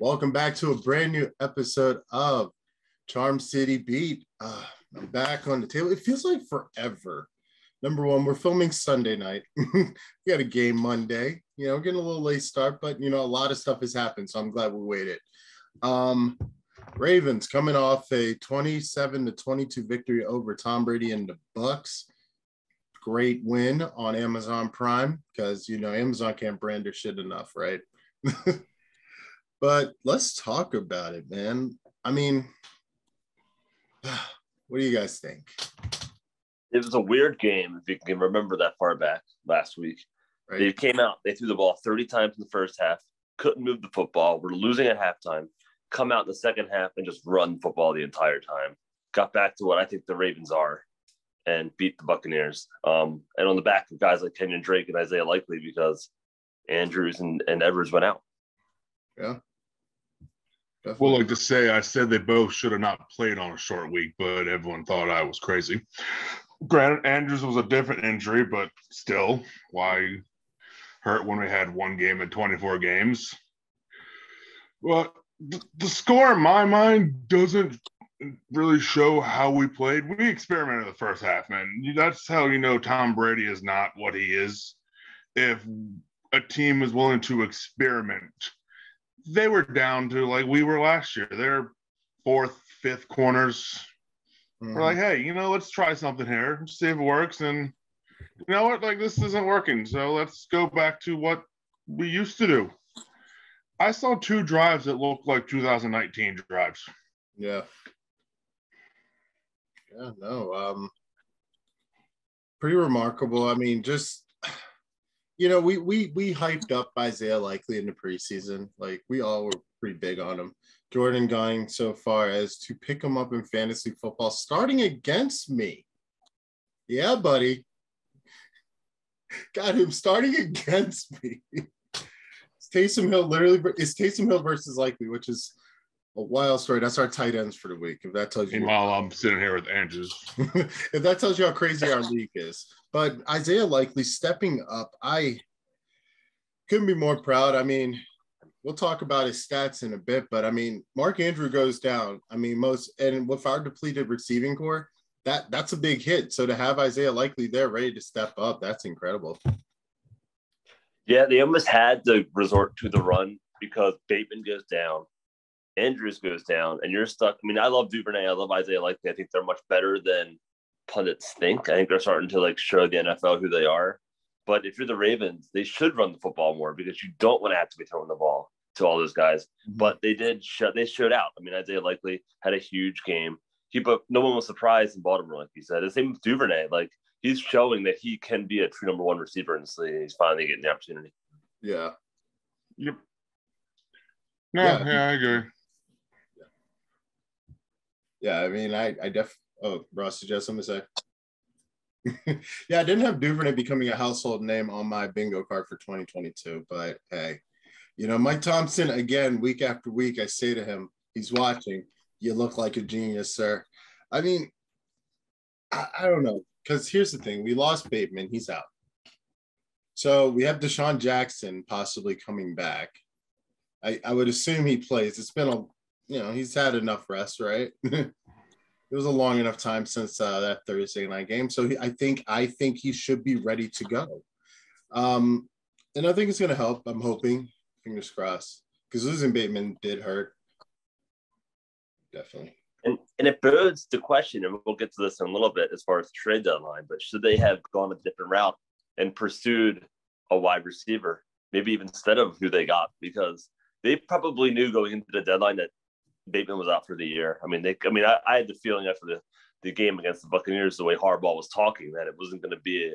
Welcome back to a brand new episode of Charm City Beat. I'm back on the table. It feels like forever. Number one, we're filming Sunday night. We got a game Monday. Getting a little late start, but a lot of stuff has happened, so I'm glad we waited. Ravens coming off a 27-22 victory over Tom Brady and the Bucs. Great win on Amazon Prime because Amazon can't brand their shit enough, right? But let's talk about it, man. I mean, what do you guys think? It was a weird game, if you can remember that far back last week. Right. They came out, they threw the ball 30 times in the first half, couldn't move the football, were losing at halftime, come out in the second half and just run football the entire time. Got back to what I think the Ravens are and beat the Buccaneers. And on the back of guys like Kenyon Drake and Isaiah Likely because Andrews and Edwards went out. Yeah. Definitely. Well, like to say, I said they both should have not played on a short week, but everyone thought I was crazy. Granted, Andrews was a different injury, but still, why hurt when we had one game in 24 games? Well, the score in my mind doesn't really show how we played. We experimented in the first half, man. That's how you know Tom Brady is not what he is. If a team is willing to experiment, they were down to like we were last year. They're fourth, fifth corners. We're like, hey, let's try something here, see if it works. And you know what? Like, this isn't working. So let's go back to what we used to do. I saw two drives that looked like 2019 drives. Yeah. Yeah, no. Pretty remarkable. I mean, just we hyped up Isaiah Likely in the preseason. Like, we all were pretty big on him. Jordan going so far as to pick him up in fantasy football, starting against me. Yeah, buddy. Got him starting against me. It's Taysom Hill versus Likely, which is a wild story. That's our tight ends for the week. If that tells you. Meanwhile, I'm sitting here with Andrews. If that tells you how crazy our league is. But Isaiah Likely stepping up, I couldn't be more proud. I mean, we'll talk about his stats in a bit, but I mean, Mark Andrews goes down. I mean, and with our depleted receiving core, that's a big hit. So to have Isaiah Likely there ready to step up, that's incredible. Yeah, they almost had to resort to the run because Bateman goes down, Andrews goes down, and you're stuck. I mean, I love Duvernay. I love Isaiah Likely. I think they're much better than pundits think. I think they're starting to show the NFL who they are. But if you're the Ravens, they should run the football more because you don't want to have to be throwing the ball to all those guys. Mm-hmm. But they showed out. I mean, Isaiah Likely had a huge game. No one was surprised in Baltimore, like you said. The same with Duvernay. Like, he's showing that he can be a true number one receiver in this league. He's finally getting the opportunity. Yeah. Yep. No, yeah, I agree. Yeah, I mean, I definitely. Oh, Ross, did you have something to say? Yeah, I didn't have Duvernay becoming a household name on my bingo card for 2022, but hey, Mike Thompson, again, week after week, I say to him, he's watching, you look like a genius, sir. I mean, I don't know, because here's the thing. We lost Bateman. He's out. So we have Deshaun Jackson possibly coming back. I would assume he plays. It's been he's had enough rest, right? It was a long enough time since that Thursday night game. So I think he should be ready to go. And I think it's going to help. I'm hoping. Fingers crossed. Because losing Bateman did hurt. Definitely. And it bodes the question, and we'll get to this in a little bit as far as the trade deadline, but should they have gone a different route and pursued a wide receiver, maybe even instead of who they got? Because they probably knew going into the deadline that Bateman was out for the year. I had the feeling after the game against the Buccaneers, the way Harbaugh was talking, that it wasn't going to be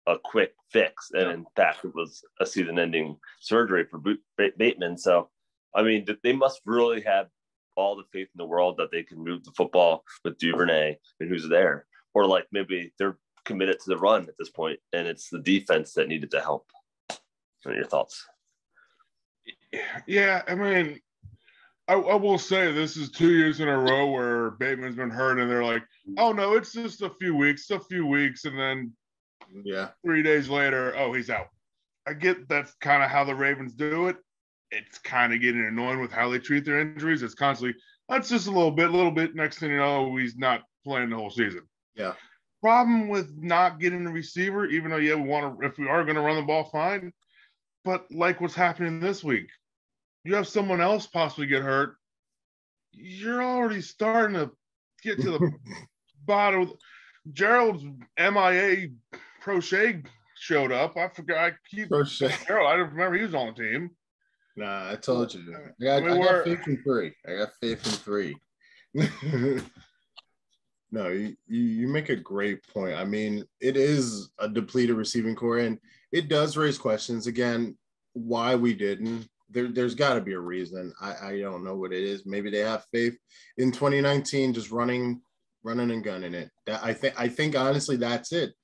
a quick fix. And in fact, it was a season-ending surgery for Bateman. So, I mean, they must really have all the faith in the world that they can move the football with Duvernay and who's there. Or like maybe they're committed to the run at this point, and it's the defense that needed to help. What are your thoughts? Yeah, I mean, I will say this is 2 years in a row where Bateman's been hurt, and they're like, oh, no, it's just a few weeks. And then 3 days later, oh, he's out. I get that's kind of how the Ravens do it. It's kind of getting annoying with how they treat their injuries. It's constantly, that's just a little bit. Next thing you know, he's not playing the whole season. Yeah. Problem with not getting a receiver, even though, yeah, we want to, if we are going to run the ball, fine. But like what's happening this week, you have someone else possibly get hurt. You're already starting to get to the bottom. Gerald's MIA Crochet showed up. I forgot. I keep Crochet. Gerald. I didn't remember he was on the team. Nah, I told you. I got faith in three. I got faith in three. No, you make a great point. I mean, it is a depleted receiving core, and it does raise questions again. Why we didn't? There's got to be a reason. I don't know what it is. Maybe they have faith in 2019, just running and gunning it. I think honestly that's it.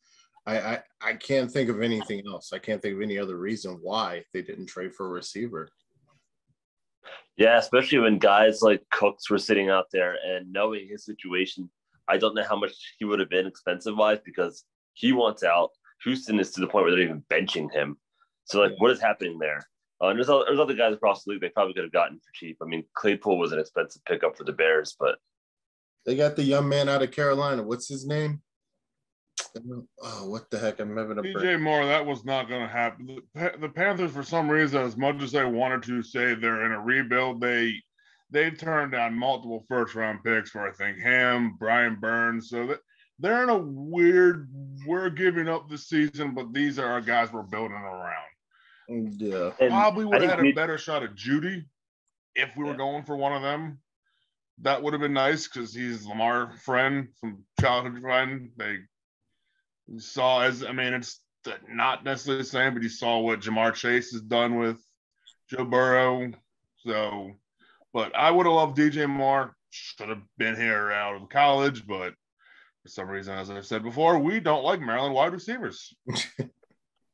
I can't think of anything else. I can't think of any other reason why they didn't trade for a receiver. Yeah, especially when guys like Cooks were sitting out there, and knowing his situation, I don't know how much he would have been expensive-wise, because he wants out. Houston is to the point where they're even benching him. So, like, what is happening there? And there's other guys across the league they probably could have gotten for cheap. I mean, Claypool was an expensive pickup for the Bears, but they got the young man out of Carolina. What's his name? Oh, what the heck? I'm having a DJ Moore, that was not going to happen. The Panthers, for some reason, as much as they wanted to say they're in a rebuild, they turned down multiple first-round picks for, I think, Ham, Brian Burns. So they're in a weird, we're giving up this season, but these are our guys we're building around. Yeah. Probably would have had a better shot at Judy if we were going for one of them. That would have been nice because he's Lamar friend, from childhood friend. They saw it's not necessarily the same, but he saw what Jamar Chase has done with Joe Burrow. So, but I would have loved DJ Moore. Should have been here out of college, but for some reason, as I've said before, we don't like Maryland wide receivers.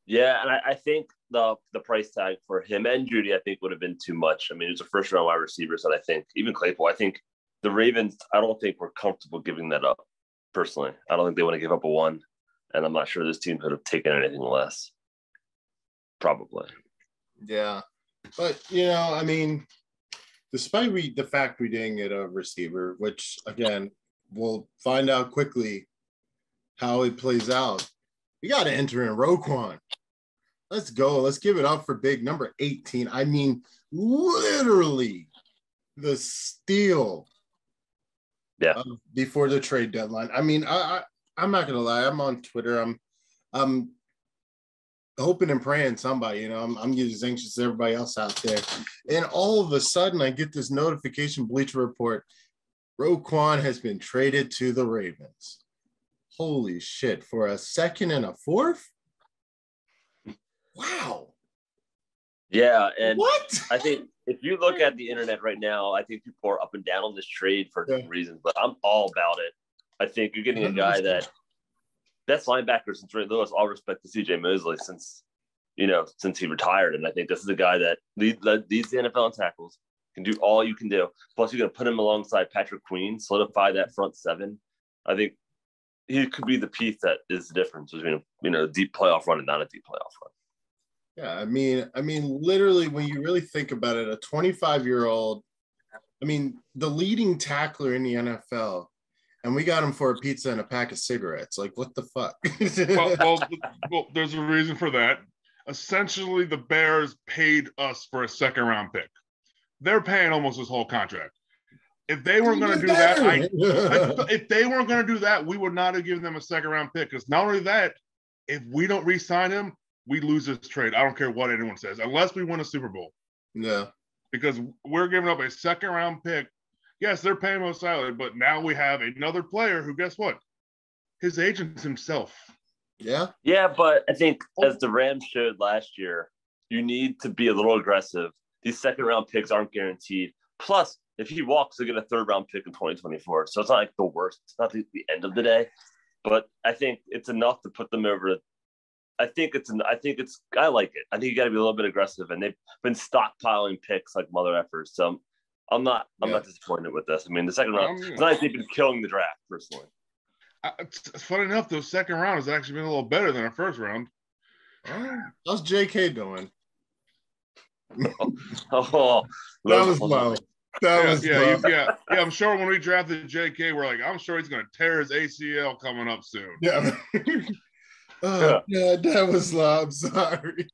Yeah, and I think the price tag for him and Judy, I think, would have been too much. I mean, it's a first-round wide receivers, and I think even Claypool, I think the Ravens, I don't think we're comfortable giving that up, personally. I don't think they want to give up a one, and I'm not sure this team could have taken anything less. Probably. Yeah. But, I mean, despite the fact we didn't get a receiver, which, again, we'll find out quickly how it plays out, we got to enter in Roquan. Let's go. Let's give it up for big number 18. I mean, literally the steal before the trade deadline. I mean, I'm not going to lie. I'm on Twitter. I'm hoping and praying somebody, I'm getting as anxious as everybody else out there. And all of a sudden, I get this notification, Bleacher Report, Roquan has been traded to the Ravens. Holy shit, for a second and a fourth? Wow. Yeah, and what? I think if you look at the internet right now, I think people are up and down on this trade for different reasons, but I'm all about it. I think you're getting a guy that's linebacker since Ray Lewis. All respect to CJ Mosley since he retired, and I think this is a guy that leads the NFL in tackles, can do all you can do. Plus, you're going to put him alongside Patrick Queen, solidify that front seven. I think he could be the piece that is the difference between a deep playoff run and not a deep playoff run. Yeah, I mean, literally, when you really think about it, a 25-year-old, the leading tackler in the NFL, and we got him for a pizza and a pack of cigarettes. Like, what the fuck? well, there's a reason for that. Essentially, the Bears paid us for a second-round pick. They're paying almost his whole contract. If they weren't going to do that, if they weren't going to do that, we would not have given them a second-round pick. Because not only that, if we don't re-sign him, we lose this trade. I don't care what anyone says, unless we win a Super Bowl. Yeah. Because we're giving up a second-round pick. Yes, they're paying most salary, but now we have another player who, guess what? His agent's himself. Yeah. Yeah, but I think as the Rams showed last year, you need to be a little aggressive. These second-round picks aren't guaranteed. Plus, if he walks, they get a third-round pick in 2024. So it's not like the worst. It's not the end of the day. But I think it's enough to put them over. I like it. I think you got to be a little bit aggressive, and they've been stockpiling picks like mother effers. So I'm not disappointed with this. I mean, the second round, it's not like they've been killing the draft personally. It's funny enough, those second round has actually been a little better than our first round. Oh, how's JK doing? Oh, that was low. That was low. Yeah. I'm sure when we drafted JK, we're like, I'm sure he's going to tear his ACL coming up soon. Yeah. Oh, yeah, that was low. I'm sorry.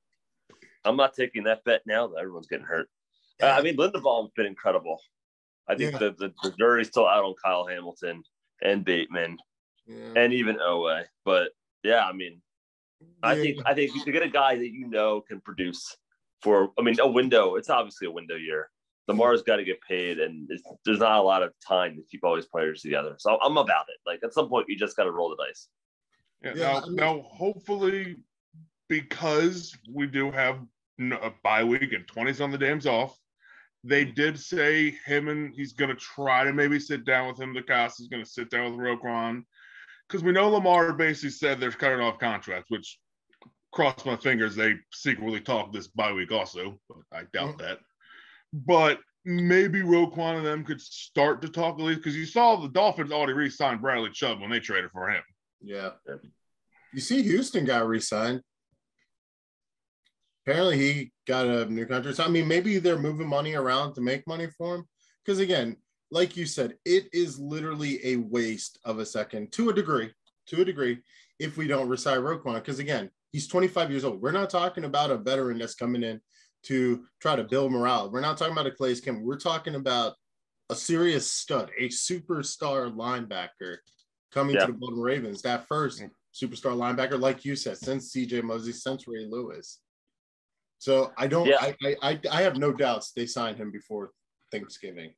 I'm not taking that bet now that everyone's getting hurt. I mean, Linderbaum's been incredible. I think the jury's still out on Kyle Hamilton and Bateman and even Owe. But yeah, I mean, I think you get a guy that you know can produce for, I mean, a window. It's obviously a window year. Lamar's got to get paid, and there's not a lot of time to keep all these players together. So I'm about it. Like, at some point, you just got to roll the dice. Now, hopefully, because we do have a bye week and 20's on the dams off, they did say he's going to try to maybe sit down with him. DeCosta's going to sit down with Roquan, because we know Lamar basically said they're cutting off contracts, which, cross my fingers, they secretly talked this bye week also, but I doubt that. But maybe Roquan and them could start to talk at least, because you saw the Dolphins already re-signed Bradley Chubb when they traded for him. Yeah. You see Houston got re-signed. Apparently he got a new contract. So, I mean, maybe they're moving money around to make money for him. Because, again, like you said, it is literally a waste of a second to a degree, if we don't re-sign Roquan. Because, again, he's 25 years old. We're not talking about a veteran that's coming in to try to build morale. We're not talking about a Calais Campbell. We're talking about a serious stud, a superstar linebacker coming to the Baltimore Ravens. That first superstar linebacker, like you said, since C.J. Mosley, since Ray Lewis. So I don't. I have no doubts they signed him before Thanksgiving.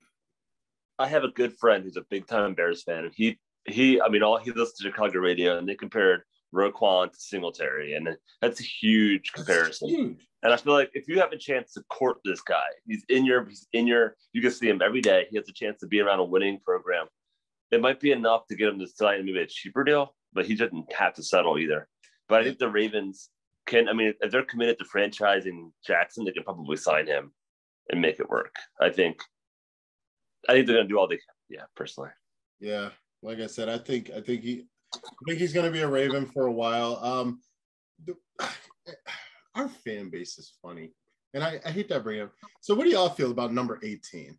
I have a good friend who's a big time Bears fan, and he listens to Chicago radio, and they compared Roquan to Singletary, and that's a huge comparison. Huge. And I feel like if you have a chance to court this guy, he's in your, you can see him every day. He has a chance to be around a winning program. It might be enough to get him to sign maybe a cheaper deal, but he didn't have to settle either. But I think the Ravens can, I mean, if they're committed to franchising Jackson, they can probably sign him and make it work. I think they're going to do all they can. Yeah, personally. Yeah, like I said, I think he's going to be a Raven for a while. Our fan base is funny, and I hate that bring up. So, what do y'all feel about number 18?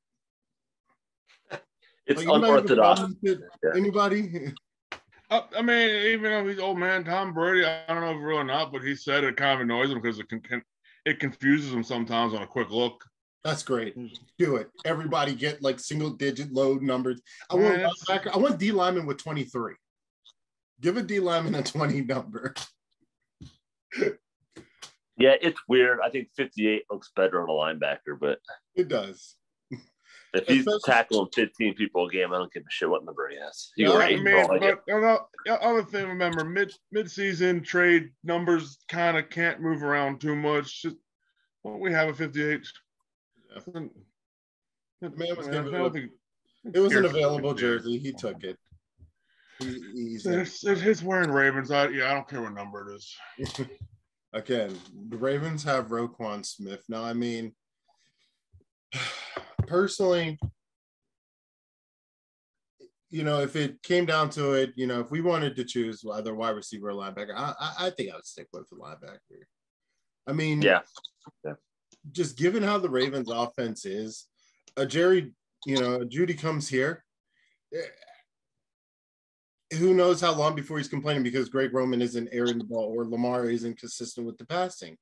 It's unorthodox. Anybody? I mean, even though he's old man Tom Brady, I don't know if real or not, but he said it kind of annoys him because it confuses him sometimes on a quick look. That's great. Do it. Everybody get like single-digit load numbers. I want D Lyman with 23. Give a D Lyman a 20 number. Yeah, it's weird. I think 58 looks better on a linebacker, but it does. If he's tackling 15 people a game, I don't give a shit what number he has. Other thing, remember, mid-season trade numbers kind of can't move around too much. We have a 58. Yeah. It was an available jersey. He took it. He's wearing Ravens. I don't care what number it is. Again, the Ravens have Roquan Smith. Now, I mean, personally, if it came down to it, if we wanted to choose either wide receiver or linebacker, I think I would stick with the linebacker. I mean, just given how the Ravens offense is, Judy comes here. Who knows how long before he's complaining because Greg Roman isn't airing the ball or Lamar isn't consistent with the passing.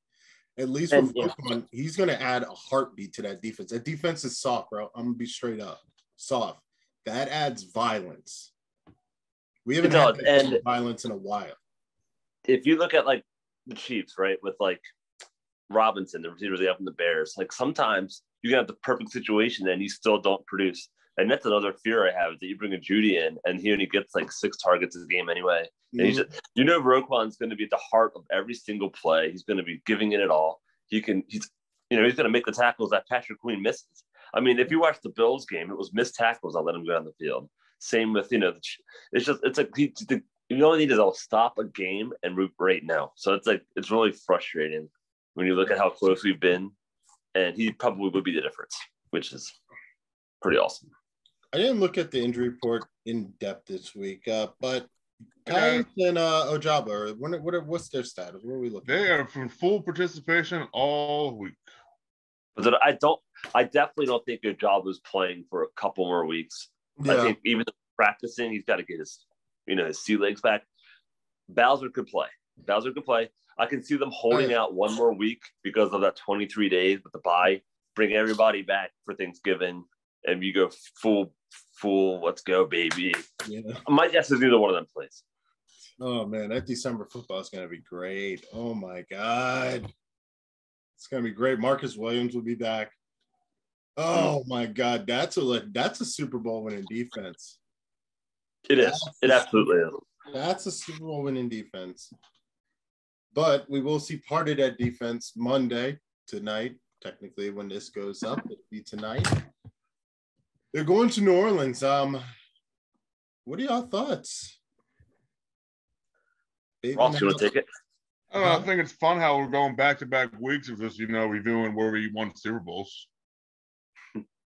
At least with Roquan, he's going to add a heartbeat to that defense. That defense is soft, bro. I'm going to be straight up. Soft. That adds violence. We haven't had violence in a while. If you look at, like, the Chiefs, right, with, like, Robinson, the receiver they have in the Bears, like, sometimes you can have the perfect situation and you still don't produce. And that's another fear I have, is that you bring a Judy in and he only gets like 6 targets a game anyway. Mm-hmm. And Roquan's going to be at the heart of every single play. He's going to be giving it all. He's going to make the tackles that Patrick Queen misses. I mean, if you watch the Bills game, it was missed tackles that let him go down the you Same with, it's like you only need to stop a game and root right now. So it's really frustrating when you look at how close we've been, and he probably would be the difference, which is pretty awesome. I didn't look at the injury report in depth this week, but Collins and Ojabo, what's their status? What are we looking They are from full participation all week. But I definitely don't think Ojabo's playing for a couple more weeks. Yeah. I think even practicing, he's got to get his sea legs back. Bowser could play. I can see them holding out one more week because of that 23 days with the bye. Bring everybody back for Thanksgiving, and you go full. Let's go, baby. Yeah. My guess is neither one of them plays. Oh man, that December football is gonna be great. Oh my God, it's gonna be great. Marcus Williams will be back. Oh my God, that's a Super Bowl winning defense. It is. It absolutely is. That's a Super Bowl winning defense. But we will see part of that defense Monday tonight. Technically, when this goes up, it'll be tonight. They're going to New Orleans. What are y'all thoughts? Ross, you want to take it? I think it's fun how we're going back-to-back weeks of this, reviewing where we won Super Bowls.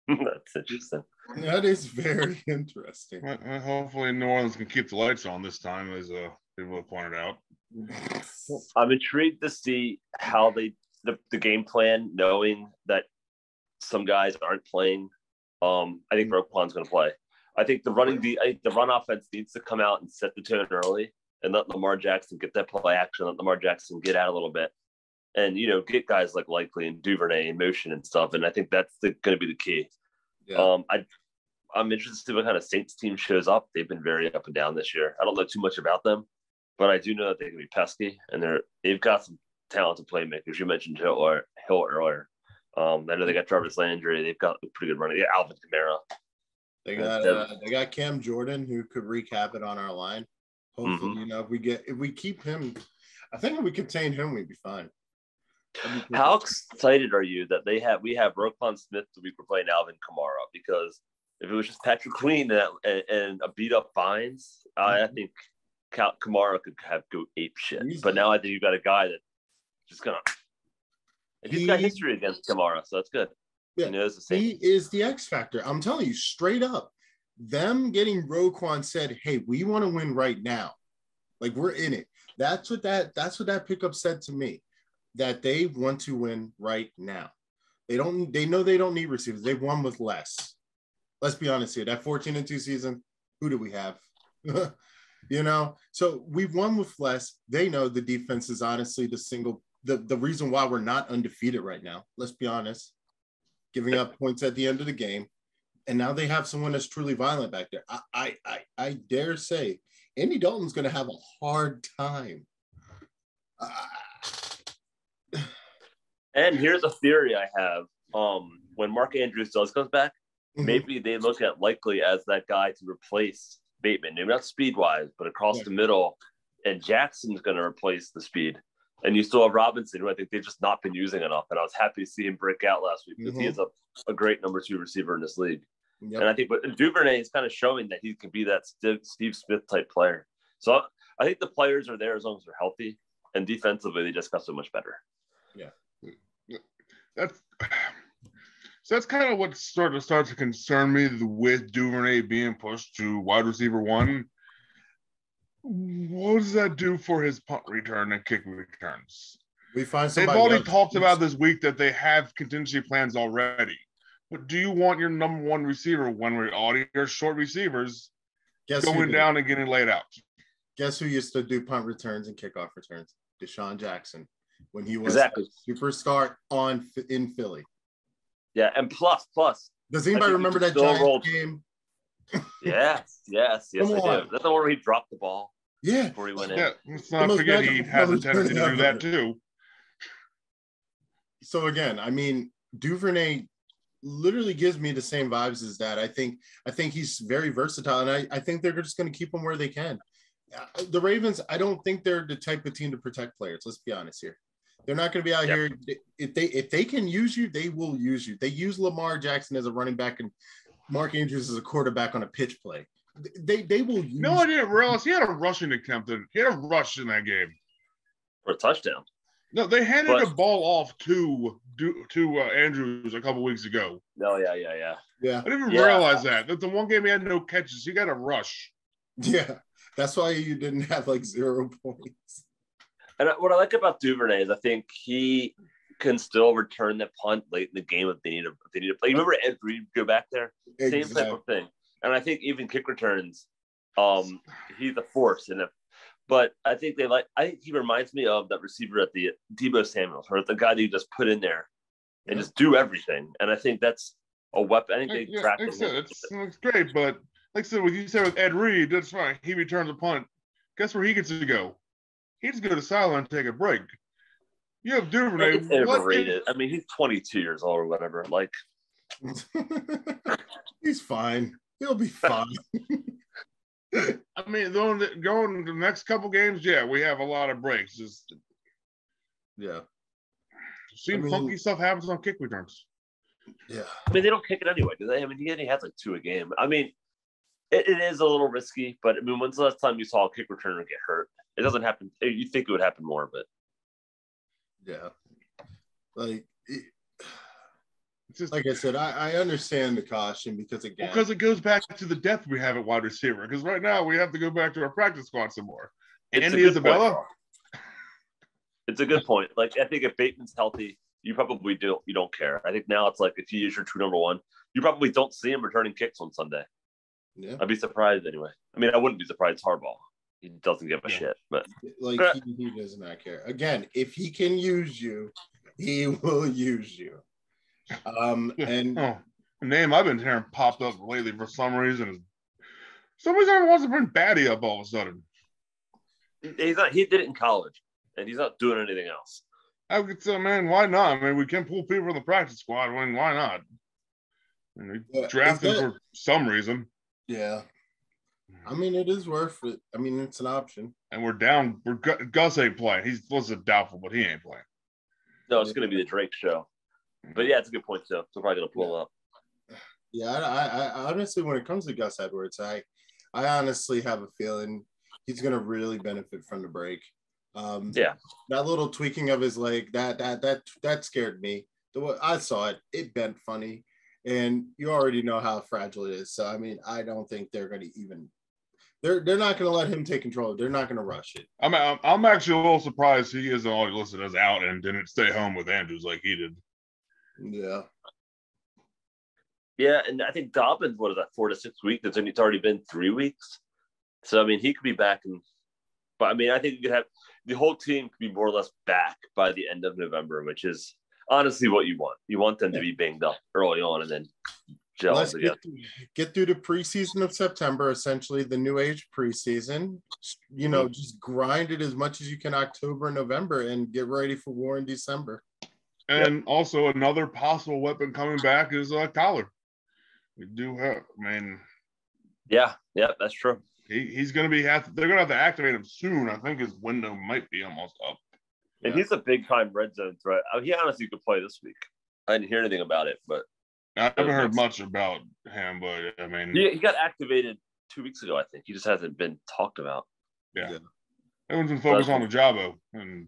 That's interesting. That is very interesting. Hopefully New Orleans can keep the lights on this time, as people have pointed out. I'm intrigued to see how the game plan, knowing that some guys aren't playing. I think Roquan's going to play. I think the run offense needs to come out and set the tone early and let Lamar Jackson get that play action, let Lamar Jackson get out a little bit, and get guys like Likely and Duvernay in motion and stuff. And I think that's going to be the key. Yeah. I'm interested to see what kind of Saints team shows up. They've been very up and down this year. I don't know too much about them, but I do know that they can be pesky, and they've got some talented playmakers. You mentioned Hill earlier. I know they got Jarvis Landry. They've got a pretty good running. Yeah, Alvin Kamara. They got Cam Jordan, who could recap it on our line. Hopefully, if we keep him, I think if we contain him, we'd be fine. How excited are you that we have Roquan Smith the week we're playing Alvin Kamara? Because if it was just Patrick Queen and a beat up Vines, I think Kamara could go ape shit. Easy. But now I think you've got a guy that just gonna. And he's got history against Kamara, so that's good. Yeah, he is the X factor. I'm telling you straight up. Them getting Roquan said, "Hey, we want to win right now. Like we're in it." That's what that pickup said to me. That they want to win right now. They know they don't need receivers. They've won with less. Let's be honest here. That 14-2 season, who do we have? So we've won with less. They know the defense is honestly the reason why we're not undefeated right now. Let's be honest. Giving up points at the end of the game. And now they have someone that's truly violent back there. I dare say Andy Dalton's going to have a hard time. And here's a theory I have. When Mark Andrews does come back, maybe they look at Likely as that guy to replace Bateman. Maybe not speed-wise, but across the middle. And Jackson's going to replace the speed. And you still have Robinson, who I think they've just not been using enough. And I was happy to see him break out last week because he is a great number 2 receiver in this league. Yep. And I think Duvernay is kind of showing that he can be that Steve Smith type player. So I think the players are there as long as they're healthy. And defensively, they just got so much better. Yeah. That's kind of what starts to concern me with Duvernay being pushed to wide receiver 1. What does that do for his punt return and kick returns? They've already talked about this week that they have contingency plans already. But do you want your number 1 receiver when we're all your short receivers going down and getting laid out? Guess who used to do punt returns and kickoff returns? Deshaun Jackson, when he was a superstar in Philly. Yeah, and plus. Does anybody remember that Giants game? Yes, I do. That's the one where he dropped the ball. Yeah. Before he went in. Yeah, let's not forget he has a tendency to do that too. So again, I mean, Duvernay literally gives me the same vibes as that. I think he's very versatile, and I think they're just going to keep him where they can. The Ravens, I don't think they're the type of team to protect players. Let's be honest here. They're not going to be out here. If they can use you, they will use you. They use Lamar Jackson as a running back and Mark Andrews as a quarterback on a pitch play. They will use. No, I didn't realize he had a rushing attempt. He had a rush in that game for a touchdown. No, they handed the ball off to Andrews a couple weeks ago. No, yeah. I didn't even realize that. That's the one game he had no catches. He got a rush. Yeah. That's why you didn't have like 0 points. And what I like about Duvernay is I think he can still return the punt late in the game if they need to play. You remember Ed Reed go back there? Exactly. Same type of thing. And I think even kick returns, he's a force. But I think he reminds me of that receiver at the Debo Samuels, or the guy that you just put in there and just do everything. And I think that's a weapon. I think they drafted him. It's great, but like I said, what you said with Ed Reed, that's fine. He returns a punt. Guess where he gets to go? He gets to go to sideline and take a break. You have Duvernay. It's overrated. I mean, he's 22 years old or whatever. Like, he's fine. He'll be fine. I mean, going the next couple games, yeah, we have a lot of breaks. Funky stuff happens on kick returns. Yeah. I mean, they don't kick it anyway, do they? I mean, he only has like 2 a game. I mean, it is a little risky, but I mean, when's the last time you saw a kick returner get hurt? It doesn't happen. You think it would happen more, but yeah, like I said, I understand the caution because it goes back to the depth we have at wide receiver. Because right now we have to go back to our practice squad some more. Andy Isabella. It's a good point. Like, I think if Bateman's healthy, you probably don't care. I think now it's like if you use your true number one, you probably don't see him returning kicks on Sunday. Yeah, I'd be surprised anyway. I mean, I wouldn't be surprised. Harbaugh, he doesn't give a shit, but like he does not care. Again, if he can use you, he will use you. And a name I've been hearing popped up lately for some reason wants to bring Batty up all of a sudden. He's not. He did it in college, and he's not doing anything else. I would say, man, why not? I mean, we can pull people from the practice squad. I mean, why not? And we drafted for some reason. Yeah. I mean, it is worth it. I mean, it's an option. And we're down. Gus ain't playing. He's listed doubtful, but he ain't playing. No, it's going to be the Drake show. But yeah, it's a good point too. So probably going to pull up. Yeah, I honestly, when it comes to Gus Edwards, I honestly have a feeling he's going to really benefit from the break. That little tweaking of his leg, that scared me. I saw it. It bent funny. And you already know how fragile it is. So, I mean, I don't think they're going to even – they're not going to let him take control. They're not going to rush it. I'm actually a little surprised he isn't already listed as out and didn't stay home with Andrews like he did. Yeah. Yeah, and I think Dobbins, 4 to 6 weeks? And it's already been 3 weeks. So, I mean, he could be back. But, I mean, I think you could have – the whole team could be more or less back by the end of November, which is – honestly what you want. You want them to be banged up early on and then gel together. Get through the preseason of September, essentially the new age preseason. You know, just grind it as much as you can October and November and get ready for war in December. And also another possible weapon coming back is Collar. We do have, Yeah, that's true. He's going to be, they're going to have to activate him soon. I think his window might be almost up. And he's a big-time red zone threat. He honestly could play this week. I didn't hear anything about it, but I haven't heard much about him. But I mean, he got activated 2 weeks ago. I think he just hasn't been talked about. Yeah. Everyone's been focused on the Jabo, and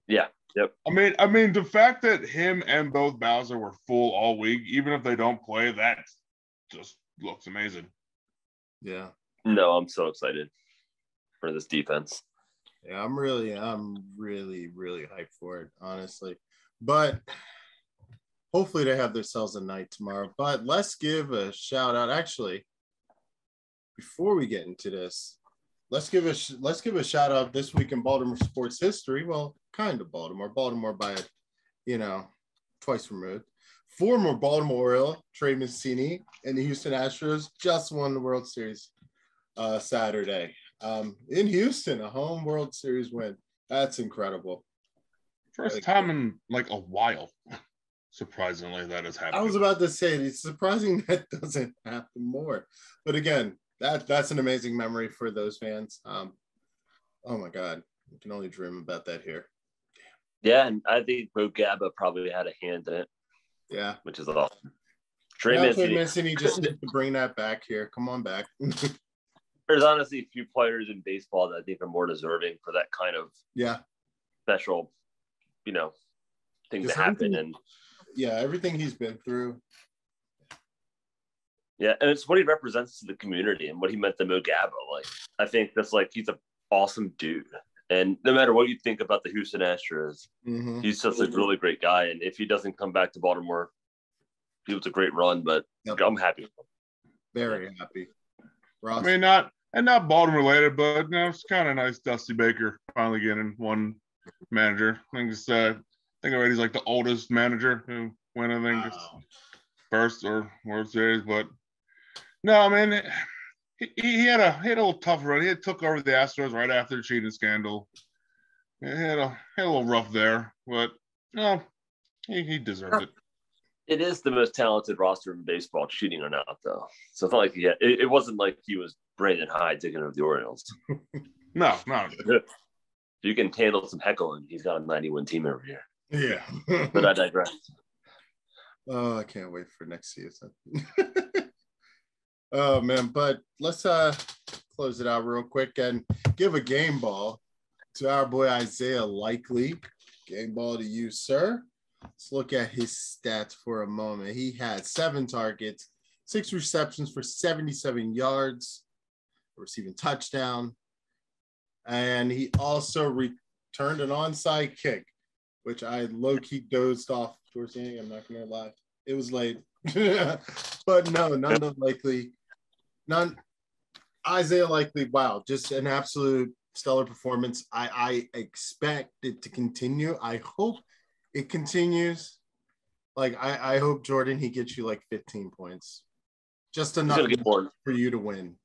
yeah, yep. I mean, the fact that him and both Bowser were full all week, even if they don't play, that just looks amazing. Yeah. No, I'm so excited for this defense. Yeah, I'm really hyped for it, honestly. But hopefully they have themselves a night tomorrow. But let's give a shout out. Actually, before we get into this, let's give a shout out this week in Baltimore sports history. Well, kind of Baltimore by twice removed. Former Baltimore Oriole Trey Mancini and the Houston Astros just won the World Series Saturday. In Houston, a home World Series win. That's incredible. First time in like a while. Surprisingly, that has happened. I was about to say it's surprising that doesn't happen more. But again, that's an amazing memory for those fans. Oh my God, you can only dream about that here. Yeah, and I think Bo Gabba probably had a hand in it. Yeah, which is awesome. Trey Mancini just needs to bring that back here. Come on back. There's honestly a few players in baseball that I think are more deserving for that kind of special, thing to happen. And everything he's been through. Yeah, and it's what he represents to the community and what he meant to Mogaba. Like, I think that's like he's an awesome dude. And no matter what you think about the Houston Astros, he's just a really great guy. And if he doesn't come back to Baltimore, he was a great run, but I'm happy. Very happy. Ross? I mean, not Baltimore related, but it's kind of nice. Dusty Baker finally getting one manager. I think he's like the oldest manager who went. I think it's first or World Series, but no, I mean, he had a little tough run. He took over the Astros right after the cheating scandal. He had a little rough there, but no, he deserved it. It is the most talented roster in baseball, cheating or not, though. So it's not like it wasn't like he was Brandon Hyde taking over the Orioles. No. If you can handle some heckling, he's got a 90-win team every year. Yeah. But I digress. Oh, I can't wait for next season. Oh, man. But let's close it out real quick and give a game ball to our boy Isaiah Likely. Game ball to you, sir. Let's look at his stats for a moment. He had 7 targets, 6 receptions for 77 yards, receiving touchdown. And he also returned an onside kick, which I low-key dozed off towards the end. I'm not going to lie. It was late. But no, Isaiah Likely, wow, just an absolute stellar performance. I expect it to continue. I hope it continues. Like, I hope, Jordan, he gets you like 15 points. Just enough for you to win.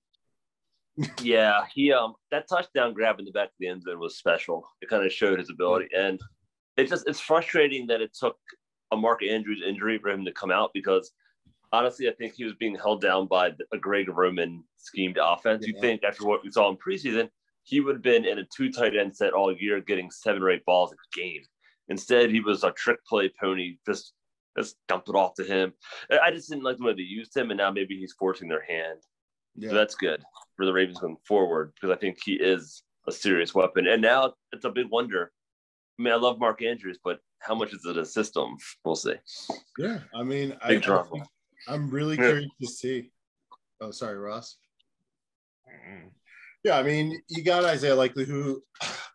Yeah, he that touchdown grab in the back of the end zone was special. It kind of showed his ability. And it's frustrating that it took a Mark Andrews injury for him to come out, because honestly, I think he was being held down by a Greg Roman schemed offense. Yeah. You think after what we saw in preseason, he would have been in a 2 tight end set all year, getting 7 or 8 balls a game. Instead, he was a trick play pony, just dumped it off to him. I just didn't like the way they used him, and now maybe he's forcing their hand. Yeah. So that's good for the Ravens going forward, because I think he is a serious weapon. And now it's a big wonder. I mean, I love Mark Andrews, but how much is it a system? We'll see. Yeah, I mean, I'm really curious to see. Oh, sorry, Ross. Yeah, I mean, you got Isaiah Likely, who,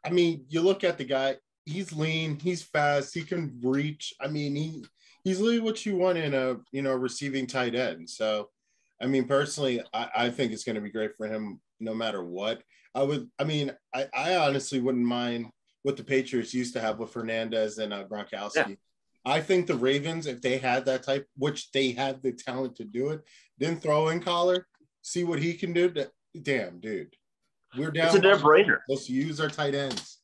I mean, you look at the guy, he's lean, he's fast, he can reach. I mean, he's really what you want in a receiving tight end. So, I mean, personally, I think it's going to be great for him no matter what. I honestly wouldn't mind what the Patriots used to have with Fernandez and Gronkowski. Yeah. I think the Ravens, if they had that type, which they had the talent to do it, then throw in Collar, see what he can do. Damn, dude. We're down. It's a no-brainer. Let's use our tight ends.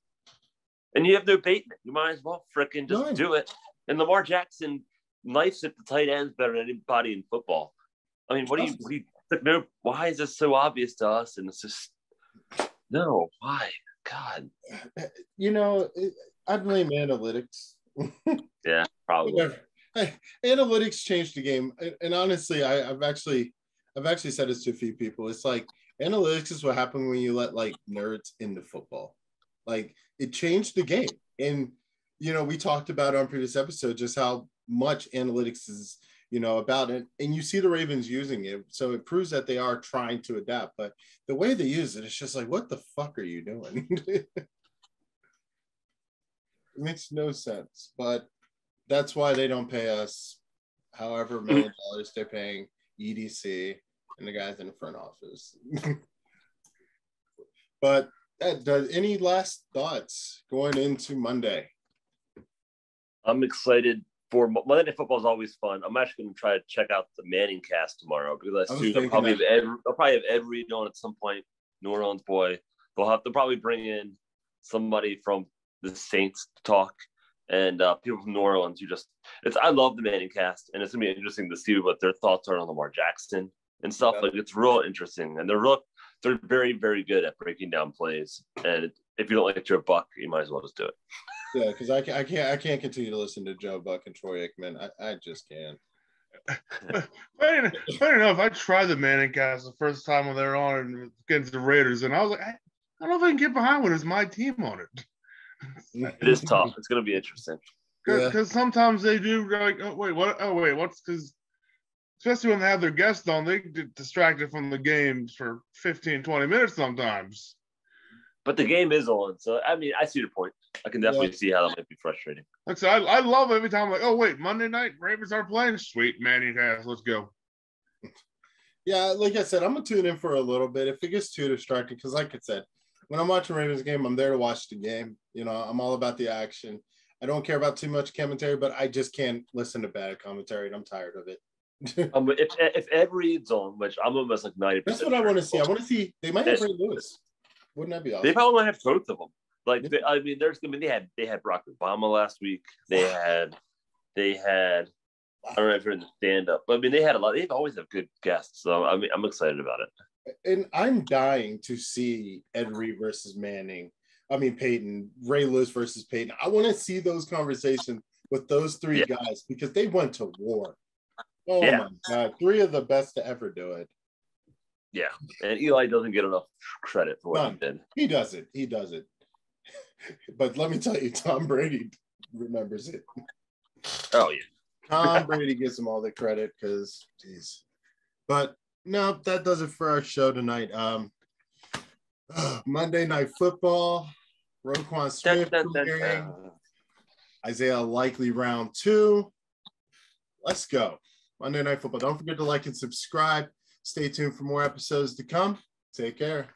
And you have no Bateman. You might as well fricking just do it. And Lamar Jackson knifes at the tight ends better than anybody in football. I mean, why is this so obvious to us? And it's just, no, why? God. You know, I blame analytics. Yeah, probably. Hey, analytics changed the game. And honestly, I've actually said this to a few people. It's like, analytics is what happened when you let like nerds into football. Like, it changed the game. And, you know, we talked about on previous episode just how much analytics is, about it. And you see the Ravens using it. So it proves that they are trying to adapt. But the way they use it, it's just like, what the fuck are you doing? It makes no sense. But that's why they don't pay us however $1 million they're paying EDC and the guys in the front office. But any last thoughts going into Monday? I'm excited for Monday Night Football. Is always fun. I'm actually going to try to check out the Manning cast tomorrow, because they'll probably have Ed Reed on at some point. New Orleans boy. They'll probably bring in somebody from the Saints to talk, and people from New Orleans. I love the Manning cast, and it's going to be interesting to see what their thoughts are on Lamar Jackson and stuff. Yeah. Like, it's real interesting, and they're very, very good at breaking down plays. And if you don't like Joe Buck, you might as well just do it. Yeah, because I can't continue to listen to Joe Buck and Troy Aikman. I just can't. Funny enough, I tried the Manning cast the first time when they were on against the Raiders, and I was like, I don't know if I can get behind when it's my team on it. It is tough. It's going to be interesting. Because sometimes they do like, what's because especially when they have their guests on, they get distracted from the games for 15, 20 minutes sometimes. But the game is on, so I mean, I see your point. I can definitely see how that might be frustrating. Like I said, I love every time I'm like, oh wait, Monday night Ravens are playing. Sweet, Manny has. Let's go. Yeah, like I said, I'm gonna tune in for a little bit. If it gets too distracting, because like I said, when I'm watching Ravens game, I'm there to watch the game. You know, I'm all about the action. I don't care about too much commentary, but I just can't listen to bad commentary, and I'm tired of it. If Ed Reed's on, which I'm almost like 90%. That's what I want to see. I want to see. They might have Ray Lewis. Wouldn't that be awesome? They probably might have both of them. Like, they had Barack Obama last week. They had. I don't know if you're in the stand-up, but I mean, they had a lot. They always have good guests, so I mean, I'm excited about it. And I'm dying to see Ed Reed versus Manning. I mean, Peyton, Ray Lewis versus Peyton. I want to see those conversations with those three guys because they went to war. Oh my God, three of the best to ever do it. Yeah, and Eli doesn't get enough credit for what he did. He doesn't. But let me tell you, Tom Brady remembers it. Oh, yeah. Tom Brady gives him all the credit because, geez. But, no, that does it for our show tonight. Monday Night Football, Roquan Smith, Isaiah Likely round 2. Let's go. Monday Night Football. Don't forget to like and subscribe. Stay tuned for more episodes to come. Take care.